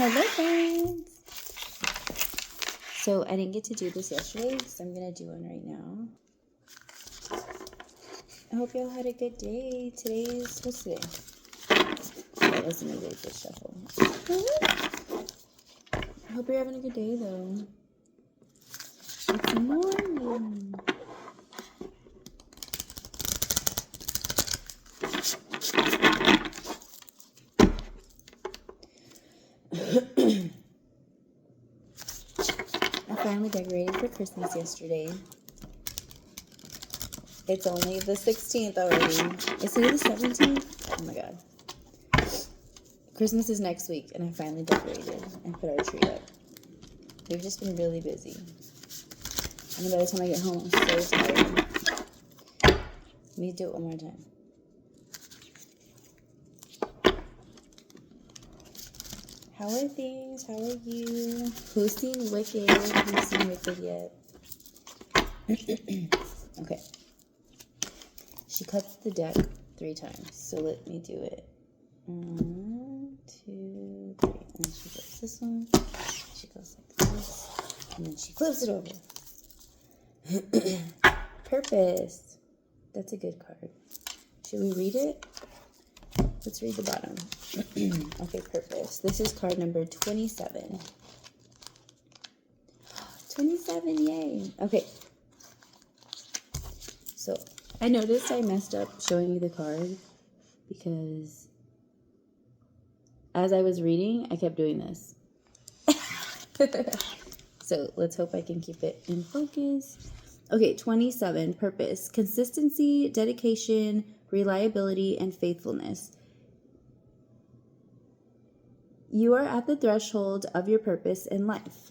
Hello, friends. So I didn't get to do this yesterday, so I'm going to do one right now. I hope y'all had a good day. What's today? That wasn't a really good shuffle. I hope you're having a good day, though. It's morning. I finally decorated for Christmas yesterday. It's only the 16th already. Is it the 17th? Oh my god. Christmas is next week, and I finally decorated and put our tree up. We've just been really busy. And by the time I get home, I'm so tired. Let me do it one more time. How are things? How are you? Who's seen Wicked? Who's seen Wicked yet? Okay. She cuts the deck 3 times, so let me do it. 1, 2, 3. And then she does this one. She goes like this. And then she flips it over. Purpose. That's a good card. Should we read it? Let's read the bottom. Okay, purpose. This is card number 27. 27, yay. Okay. So, I noticed I messed up showing you the card because as I was reading, I kept doing this. So, let's hope I can keep it in focus. Okay, 27, purpose. Consistency, dedication, reliability, and faithfulness. You are at the threshold of your purpose in life.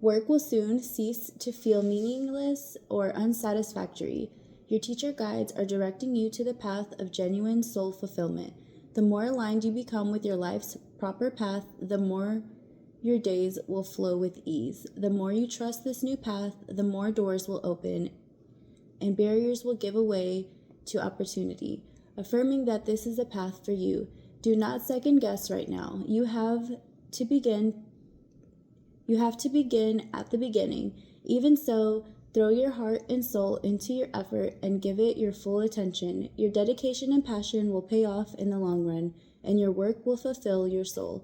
Work will soon cease to feel meaningless or unsatisfactory. Your teacher guides are directing you to the path of genuine soul fulfillment. The more aligned you become with your life's proper path, the more your days will flow with ease. The more you trust this new path, the more doors will open and barriers will give way to opportunity, affirming that this is a path for you. Do not second guess right now. You have to begin at the beginning. Even so, throw your heart and soul into your effort and give it your full attention. Your dedication and passion will pay off in the long run, and your work will fulfill your soul.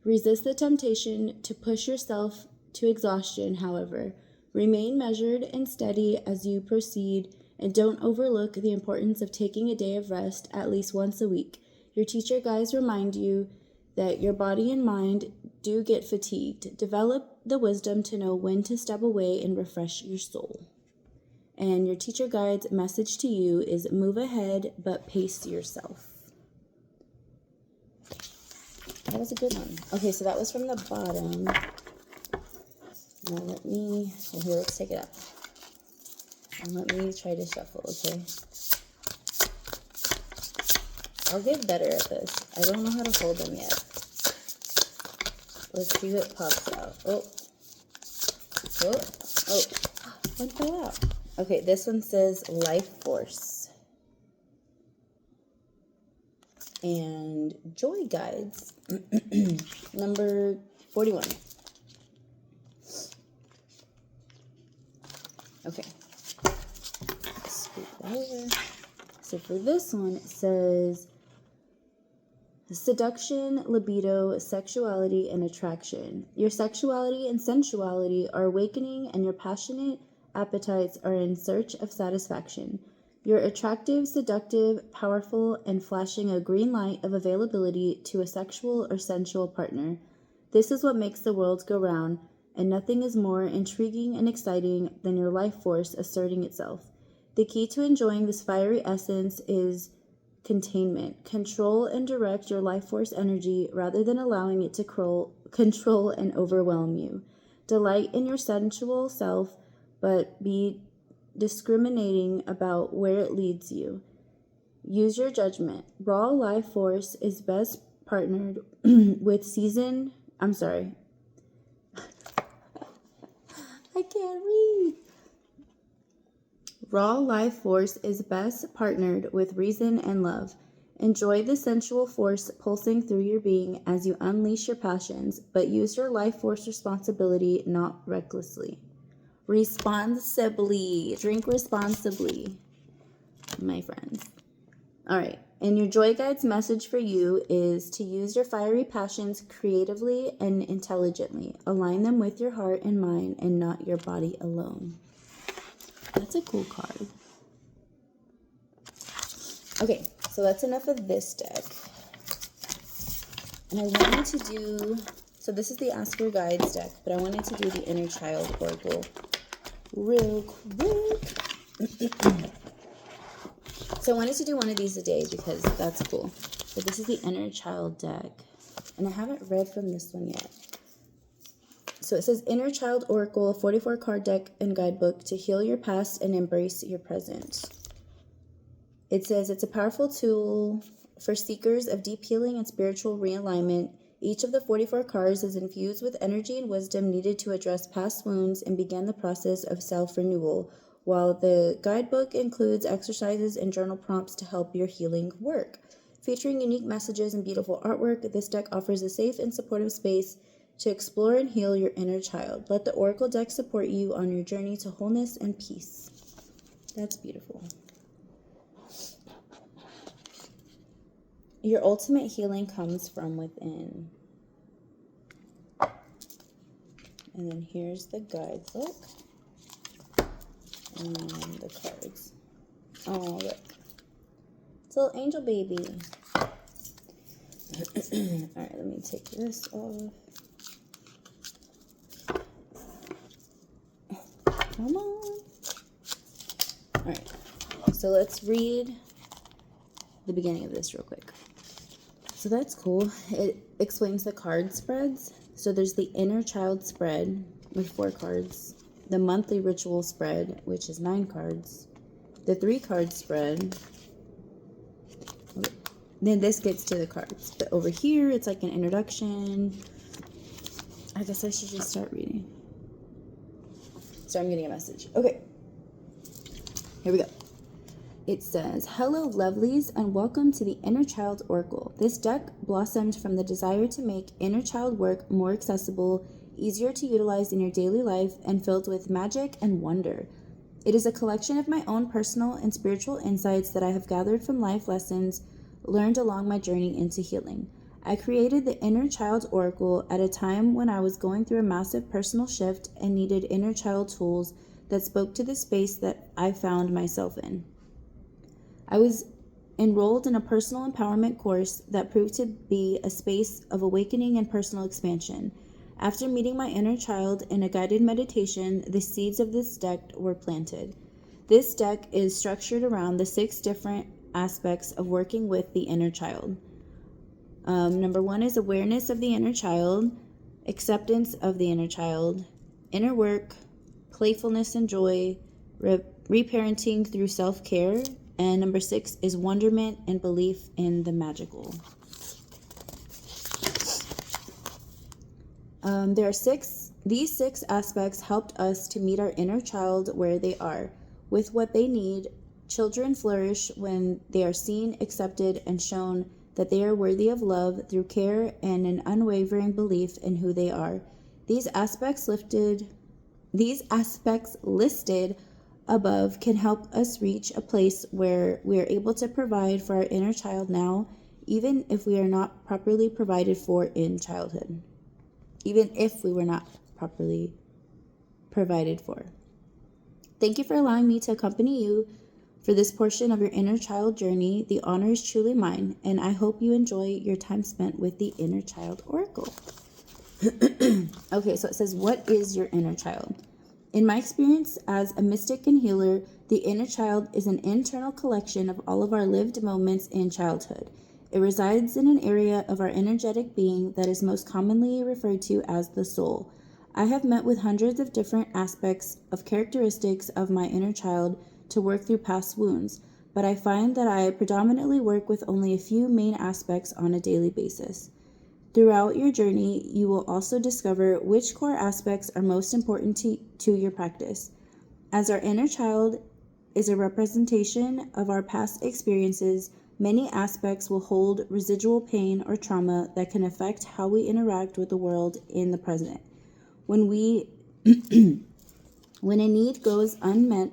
Resist the temptation to push yourself to exhaustion, however. Remain measured and steady as you proceed, and don't overlook the importance of taking a day of rest at least once a week. Your teacher guides remind you that your body and mind do get fatigued. Develop the wisdom to know when to step away and refresh your soul. And your teacher guide's message to you is move ahead, but pace yourself. That was a good one. Okay, so that was from the bottom. Now here, let's take it up. And let me try to shuffle, okay? I'll get better at this. I don't know how to hold them yet. Let's see what pops out. Oh. One fell out. Okay, this one says life force. And joy guides. Number 41. Okay. Scoop that over. So for this one, it says seduction, libido, sexuality, and attraction. Your sexuality and sensuality are awakening, and your passionate appetites are in search of satisfaction. You're attractive, seductive, powerful, and flashing a green light of availability to a sexual or sensual partner. This is what makes the world go round, and nothing is more intriguing and exciting than your life force asserting itself. The key to enjoying this fiery essence is containment. Control and direct your life force energy rather than allowing it to control and overwhelm you. Delight in your sensual self, but be discriminating about where it leads you. Use your judgment. Raw life force is best partnered with I can't read. Raw life force is best partnered with reason and love, Enjoy the sensual force pulsing through your being as you unleash your passions, but use your life force responsibility, not recklessly. Responsibly. Drink responsibly, my friends. All right. And your joy guide's message for you is to use your fiery passions creatively and intelligently. Align them with your heart and mind and not your body alone. That's a cool card. Okay, so that's enough of this deck. And I wanted to do, so this is the Ask Your Guides deck, but I wanted to do the Inner Child Oracle real quick. So I wanted to do one of these a day because that's cool. But this is the Inner Child deck. And I haven't read from this one yet. So it says Inner Child Oracle, 44 card deck and guidebook to heal your past and embrace your present. It says it's a powerful tool for seekers of deep healing and spiritual realignment. Each of the 44 cards is infused with energy and wisdom needed to address past wounds and begin the process of self-renewal, while the guidebook includes exercises and journal prompts to help your healing work. Featuring unique messages and beautiful artwork, this deck offers a safe and supportive space to explore and heal your inner child. Let the Oracle deck support you on your journey to wholeness and peace. That's beautiful. Your ultimate healing comes from within. And then here's the guidebook. And the cards. Oh, look. It's a little angel baby. Alright, let me take this off. Come on. Alright, so let's read the beginning of this real quick. So that's cool. It explains the card spreads. So there's the Inner Child spread with 4 cards. The monthly ritual spread, which is 9 cards. The 3 card spread. Then this gets to the cards. But over here, it's like an introduction. I guess I should just start reading. So I'm getting a message. Okay. Here we go. It says, hello lovelies and welcome to the Inner Child Oracle. This deck blossomed from the desire to make inner child work more accessible, easier to utilize in your daily life, and filled with magic and wonder. It is a collection of my own personal and spiritual insights that I have gathered from life lessons learned along my journey into healing. I created the Inner Child Oracle at a time when I was going through a massive personal shift and needed inner child tools that spoke to the space that I found myself in. I was enrolled in a personal empowerment course that proved to be a space of awakening and personal expansion. After meeting my inner child in a guided meditation, the seeds of this deck were planted. This deck is structured around the 6 different aspects of working with the inner child. Number 1 is awareness of the inner child, acceptance of the inner child, inner work, playfulness and joy, reparenting through self-care, and number 6 is wonderment and belief in the magical. These 6 aspects helped us to meet our inner child where they are, with what they need. Children flourish when they are seen, accepted, and shown that they are worthy of love through care and an unwavering belief in who they are. These aspects listed above can help us reach a place where we are able to provide for our inner child now, even if we are not properly provided for in childhood. Even if we were not properly provided for. Thank you for allowing me to accompany you for this portion of your inner child journey. The honor is truly mine, and I hope you enjoy your time spent with the Inner Child Oracle. Okay, so it says, what is your inner child? In my experience as a mystic and healer, the inner child is an internal collection of all of our lived moments in childhood. It resides in an area of our energetic being that is most commonly referred to as the soul. I have met with hundreds of different aspects of characteristics of my inner child to work through past wounds, but I find that I predominantly work with only a few main aspects on a daily basis. Throughout your journey, you will also discover which core aspects are most important to your practice. As our inner child is a representation of our past experiences, Many aspects will hold residual pain or trauma that can affect how we interact with the world in the present. When a need goes unmet,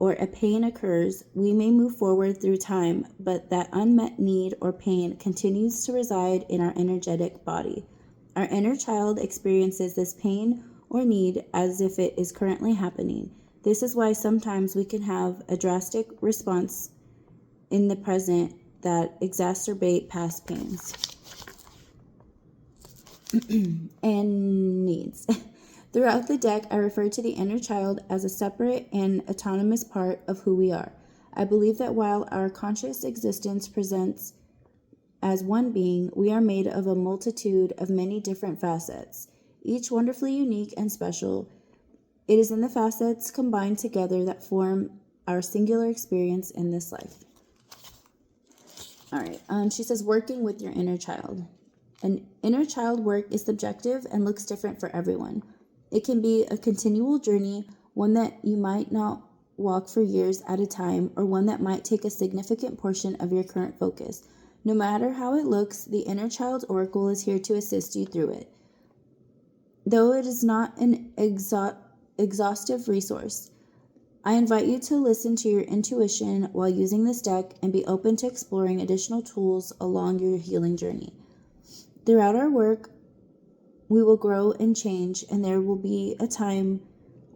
or a pain occurs, we may move forward through time, but that unmet need or pain continues to reside in our energetic body. Our inner child experiences this pain or need as if it is currently happening. This is why sometimes we can have a drastic response in the present that exacerbate past pains and needs. Throughout the deck, I refer to the inner child as a separate and autonomous part of who we are. I believe that while our conscious existence presents as one being, we are made of a multitude of many different facets, each wonderfully unique and special. It is in the facets combined together that form our singular experience in this life. All right. She says, working with your inner child. An inner child work is subjective and looks different for everyone. It can be a continual journey, one that you might not walk for years at a time, or one that might take a significant portion of your current focus. No matter how it looks, the inner child's oracle is here to assist you through it. Though it is not an exhaustive resource, I invite you to listen to your intuition while using this deck and be open to exploring additional tools along your healing journey. Throughout our work, we will grow and change, and there will be a time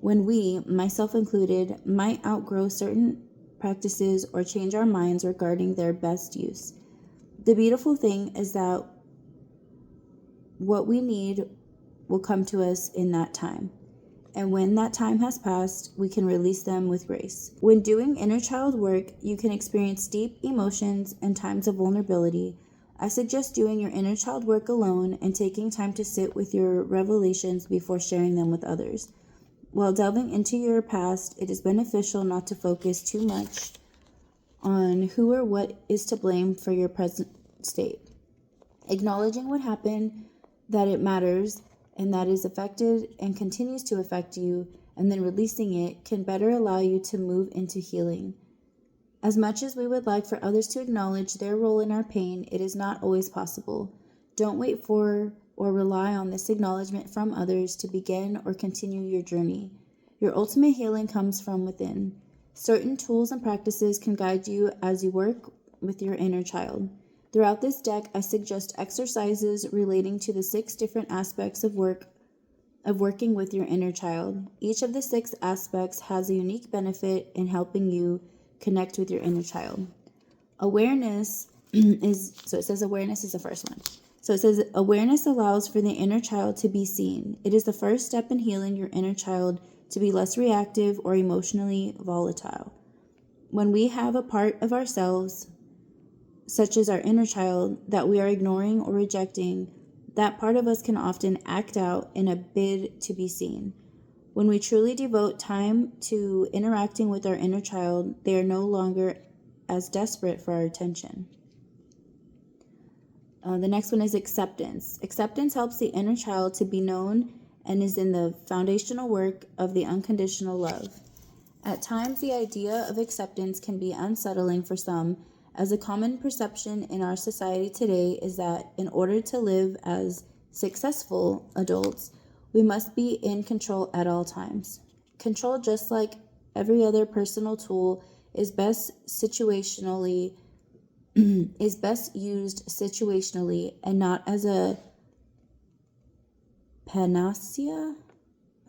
when we, myself included, might outgrow certain practices or change our minds regarding their best use. The beautiful thing is that what we need will come to us in that time. And when that time has passed, we can release them with grace. When doing inner child work, you can experience deep emotions and times of vulnerability. I suggest doing your inner child work alone and taking time to sit with your revelations before sharing them with others. While delving into your past, it is beneficial not to focus too much on who or what is to blame for your present state. Acknowledging what happened, that it matters, and that is affected and continues to affect you, and then releasing it can better allow you to move into healing. As much as we would like for others to acknowledge their role in our pain, it is not always possible. Don't wait for or rely on this acknowledgement from others to begin or continue your journey. Your ultimate healing comes from within. Certain tools and practices can guide you as you work with your inner child. Throughout this deck, I suggest exercises relating to the 6 different aspects of working with your inner child. Each of the 6 aspects has a unique benefit in helping you connect with your inner child. Awareness is the first one. So it says awareness allows for the inner child to be seen. It is the first step in healing your inner child to be less reactive or emotionally volatile. When we have a part of ourselves, such as our inner child, that we are ignoring or rejecting, that part of us can often act out in a bid to be seen. When we truly devote time to interacting with our inner child, they are no longer as desperate for our attention. The next one is acceptance. Acceptance helps the inner child to be known and is in the foundational work of the unconditional love. At times, the idea of acceptance can be unsettling for some, as a common perception in our society today is that in order to live as successful adults, we must be in control at all times. Control, just like every other personal tool, is best used situationally and not as a panacea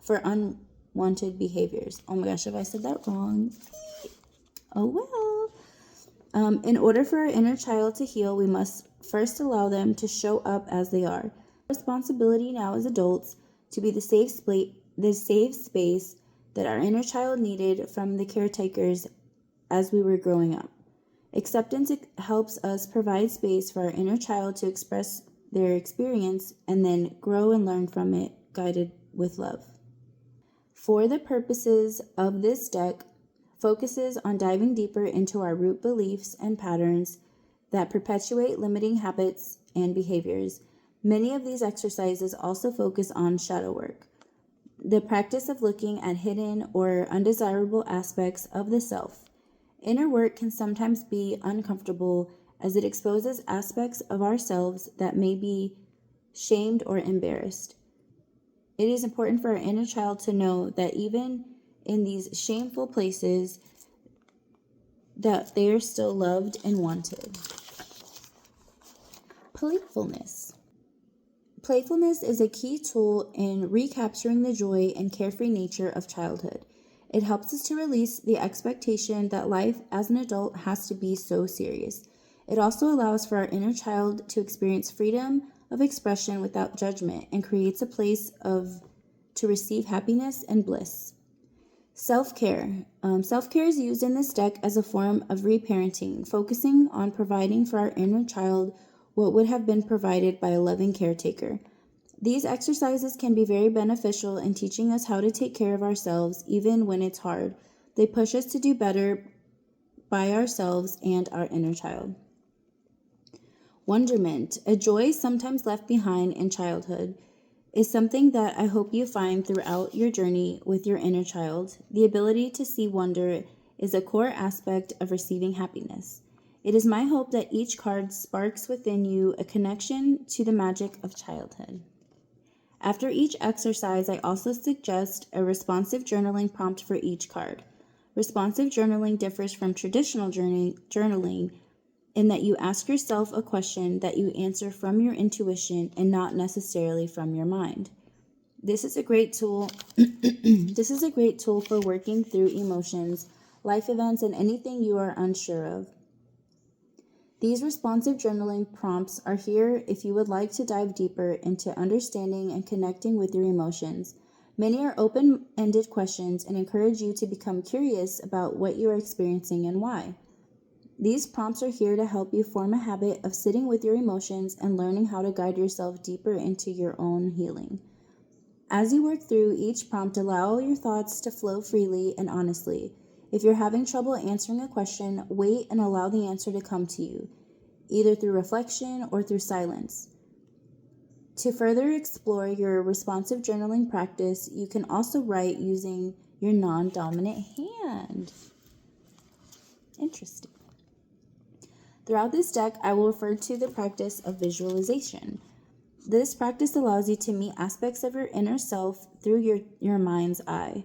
for unwanted behaviors. Oh my gosh, if I said that wrong, oh well. In order for our inner child to heal, we must first allow them to show up as they are. Responsibility now as adults to be the safe space that our inner child needed from the caretakers as we were growing up. Acceptance helps us provide space for our inner child to express their experience and then grow and learn from it, guided with love. For the purposes of this deck, focuses on diving deeper into our root beliefs and patterns that perpetuate limiting habits and behaviors. Many of these exercises also focus on shadow work, the practice of looking at hidden or undesirable aspects of the self. Inner work can sometimes be uncomfortable as it exposes aspects of ourselves that may be shamed or embarrassed. It is important for our inner child to know that even in these shameful places, that they are still loved and wanted. Playfulness. Playfulness is a key tool in recapturing the joy and carefree nature of childhood. It helps us to release the expectation that life as an adult has to be so serious. It also allows for our inner child to experience freedom of expression without judgment and creates a place to receive happiness and bliss. Self-care. Self-care is used in this deck as a form of reparenting, focusing on providing for our inner child what would have been provided by a loving caretaker. These exercises can be very beneficial in teaching us how to take care of ourselves even when it's hard. They push us to do better by ourselves and our inner child. Wonderment, a joy sometimes left behind in childhood, is something that I hope you find throughout your journey with your inner child. The ability to see wonder is a core aspect of receiving happiness. It is my hope that each card sparks within you a connection to the magic of childhood. After each exercise, I also suggest a responsive journaling prompt for each card. Responsive journaling differs from traditional journaling in that you ask yourself a question that you answer from your intuition and not necessarily from your mind. This is a great tool. This is a great tool for working through emotions, life events, and anything you are unsure of. These responsive journaling prompts are here if you would like to dive deeper into understanding and connecting with your emotions. Many are open-ended questions and encourage you to become curious about what you are experiencing and why. These prompts are here to help you form a habit of sitting with your emotions and learning how to guide yourself deeper into your own healing. As you work through each prompt, allow your thoughts to flow freely and honestly. If you're having trouble answering a question, wait and allow the answer to come to you, either through reflection or through silence. To further explore your responsive journaling practice, you can also write using your non-dominant hand. Interesting. Throughout this deck, I will refer to the practice of visualization. This practice allows you to meet aspects of your inner self through your mind's eye.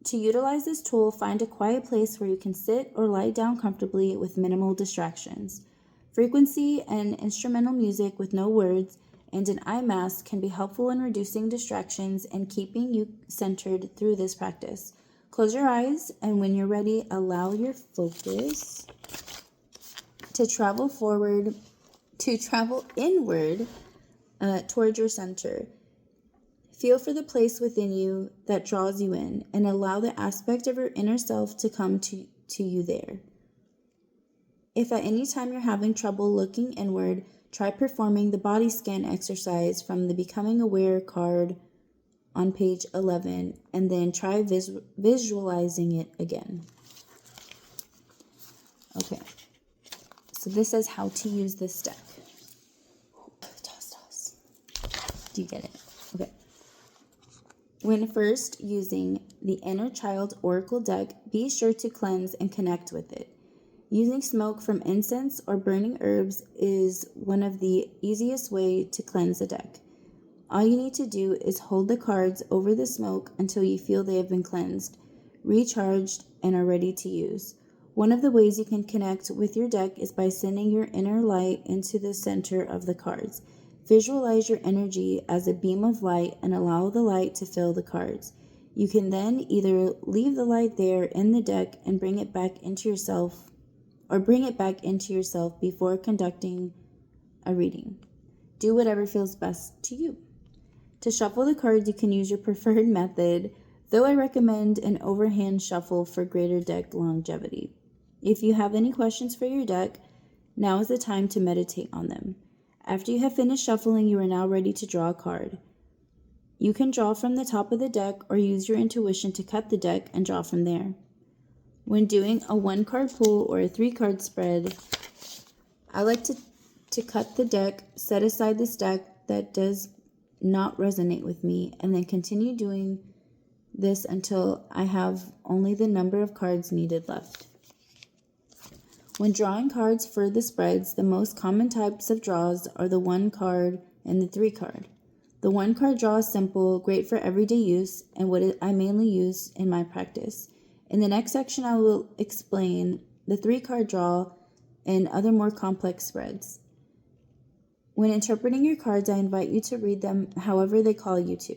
To utilize this tool, find a quiet place where you can sit or lie down comfortably with minimal distractions. Frequency and instrumental music with no words and an eye mask can be helpful in reducing distractions and keeping you centered through this practice. Close your eyes, and when you're ready, allow your focus to travel inward towards your center. Feel for the place within you that draws you in, and allow the aspect of your inner self to come to you there. If at any time you're having trouble looking inward, try performing the body scan exercise from the Becoming Aware card on page 11, and then try visualizing it again. Okay, so this is how to use this deck. Do you get it? Okay. When first using the Inner Child Oracle deck, be sure to cleanse and connect with it. Using smoke from incense or burning herbs is one of the easiest ways to cleanse a deck. All you need to do is hold the cards over the smoke until you feel they have been cleansed, recharged, and are ready to use. One of the ways you can connect with your deck is by sending your inner light into the center of the cards. Visualize your energy as a beam of light and allow the light to fill the cards. You can then either leave the light there in the deck and bring it back into yourself before conducting a reading. Do whatever feels best to you. To shuffle the cards, you can use your preferred method, though I recommend an overhand shuffle for greater deck longevity. If you have any questions for your deck, now is the time to meditate on them. After you have finished shuffling, you are now ready to draw a card. You can draw from the top of the deck or use your intuition to cut the deck and draw from there. When doing a 1-card pull or a 3-card spread, I like to cut the deck, set aside this deck that does not resonate with me, and then continue doing this until I have only the number of cards needed left. When drawing cards for the spreads, the most common types of draws are the 1 card and the 3 card. The 1 card draw is simple, great for everyday use, and what I mainly use in my practice. In the next section, I will explain the 3 card draw and other more complex spreads. When interpreting your cards, I invite you to read them however they call you to,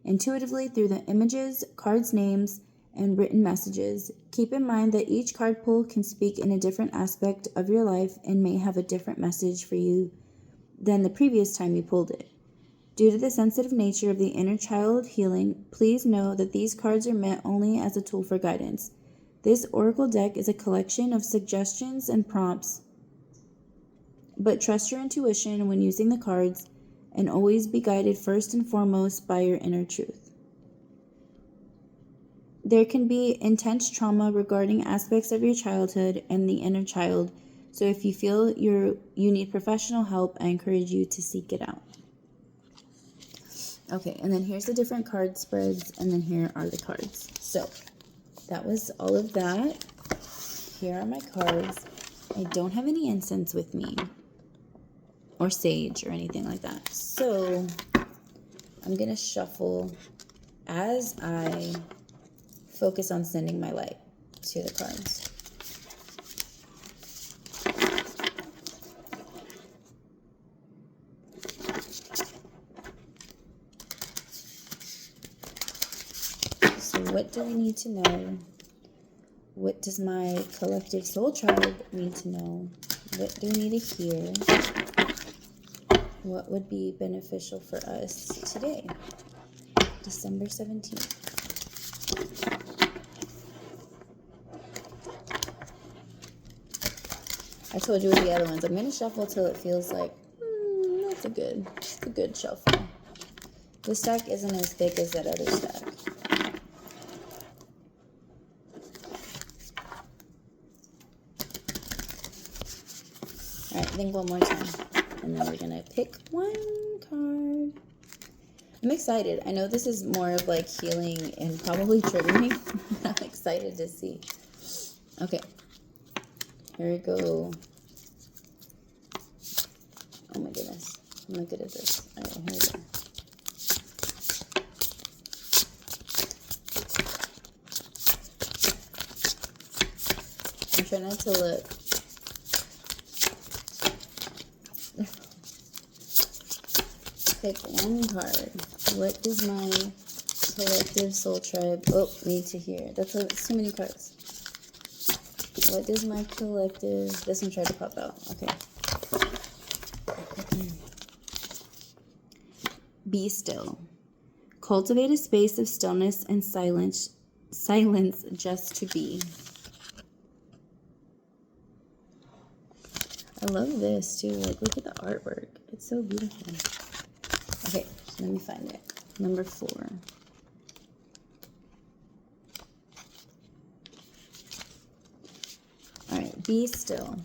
intuitively through the images, cards' names, and written messages. Keep in mind that each card pull can speak in a different aspect of your life and may have a different message for you than the previous time you pulled it. Due to the sensitive nature of the inner child healing, please know that these cards are meant only as a tool for guidance. This oracle deck is a collection of suggestions and prompts, but trust your intuition when using the cards and always be guided first and foremost by your inner truth. There can be intense trauma regarding aspects of your childhood and the inner child, so if you feel you need professional help, I encourage you to seek it out. Okay, and then here's the different card spreads, and then here are the cards. So that was all of that. Here are my cards. I don't have any incense with me, or sage, or anything like that. So I'm going to shuffle as I focus on sending my light to the cards. So what do we need to know? What does my collective soul tribe need to know? What do we need to hear? What would be beneficial for us today, December 17th? I told you with the other ones, I'm going to shuffle till it feels like, that's a good shuffle. This stack isn't as thick as that other stack. All right, I think one more time. And then we're going to pick 1 card. I'm excited. I know this is more of like healing and probably triggering. I'm excited to see. Okay. Here we go. Oh my goodness. I'm not good at this. All right, here we go. I'm trying not to look. Pick 1 card. What does my collective soul tribe need to hear? That's too many cards. What does my collective... This one tried to pop out. Okay. Be still. Cultivate a space of stillness and silence just to be. I love this too. Like, look at the artwork. It's so beautiful. Okay, let me find it. Number 4. All right, be still.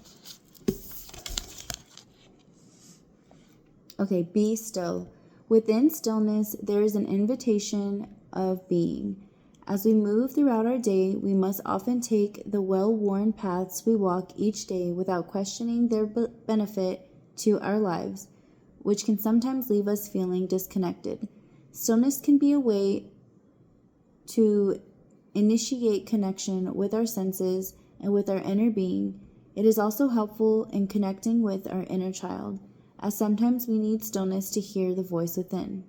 Okay, be still. Within stillness, there is an invitation of being. As we move throughout our day, we must often take the well-worn paths we walk each day without questioning their benefit to our lives, which can sometimes leave us feeling disconnected. Stillness can be a way to initiate connection with our senses and with our inner being. It is also helpful in connecting with our inner child, as sometimes we need stillness to hear the voice within.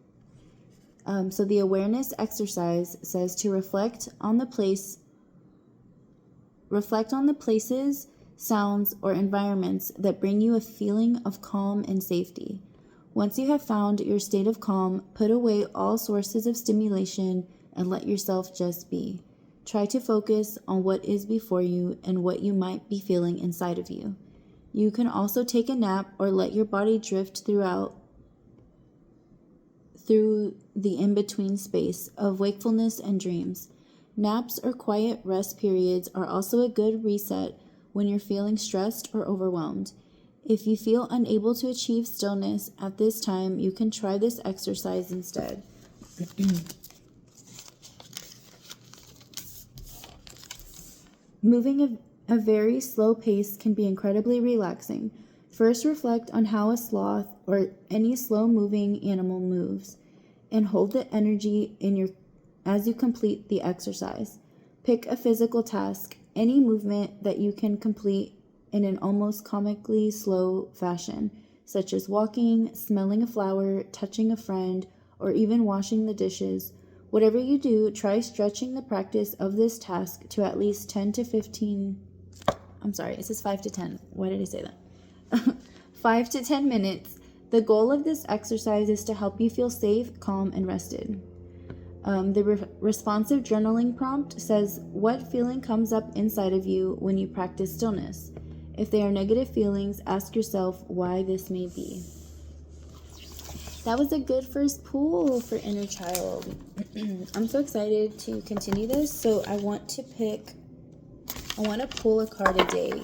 So the awareness exercise says to reflect on the places, sounds, or environments that bring you a feeling of calm and safety. Once you have found your state of calm, put away all sources of stimulation and let yourself just be. Try to focus on what is before you and what you might be feeling inside of you. You can also take a nap or let your body drift through the in-between space of wakefulness and dreams. Naps or quiet rest periods are also a good reset when you're feeling stressed or overwhelmed. If you feel unable to achieve stillness at this time, you can try this exercise instead. Moving A very slow pace can be incredibly relaxing. First, reflect on how a sloth or any slow-moving animal moves, and hold the energy in your as you complete the exercise. Pick a physical task, any movement that you can complete in an almost comically slow fashion, such as walking, smelling a flower, touching a friend, or even washing the dishes. Whatever you do, try stretching the practice of this task to at least 10 to 15. I'm sorry, it says 5 to 10. Why did I say that? 5 to 10 minutes. The goal of this exercise is to help you feel safe, calm, and rested. The responsive journaling prompt says, what feeling comes up inside of you when you practice stillness? If they are negative feelings, ask yourself why this may be. That was a good first pull for inner child. I'm so excited to continue this. So I want to pull a card a day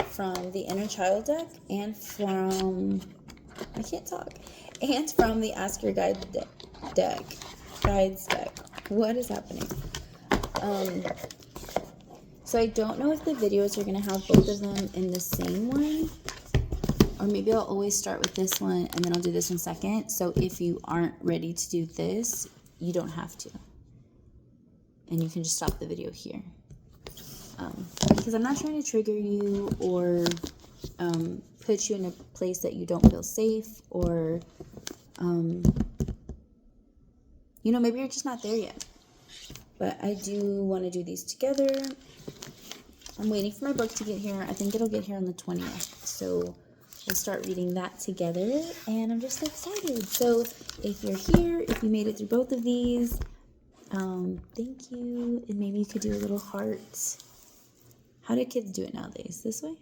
from the inner child deck and from, and from the Ask Your Guides deck. What is happening? So I don't know if the videos are going to have both of them in the same one, or maybe I'll always start with this one and then I'll do this one second. So if you aren't ready to do this, you don't have to. And you can just stop the video here. Because I'm not trying to trigger you or put you in a place that you don't feel safe, or maybe you're just not there yet. But I do want to do these together. I'm waiting for my book to get here. I think it'll get here on the 20th. So we'll start reading that together. And I'm just so excited. So if you're here, if you made it through both of these, thank you. And maybe you could do a little heart. How do kids do it nowadays? This way?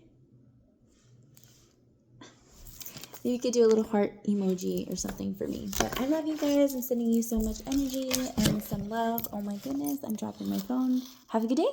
You could do a little heart emoji or something for me. But I love you guys. I'm sending you so much energy and some love. Oh my goodness, I'm dropping my phone. Have a good day.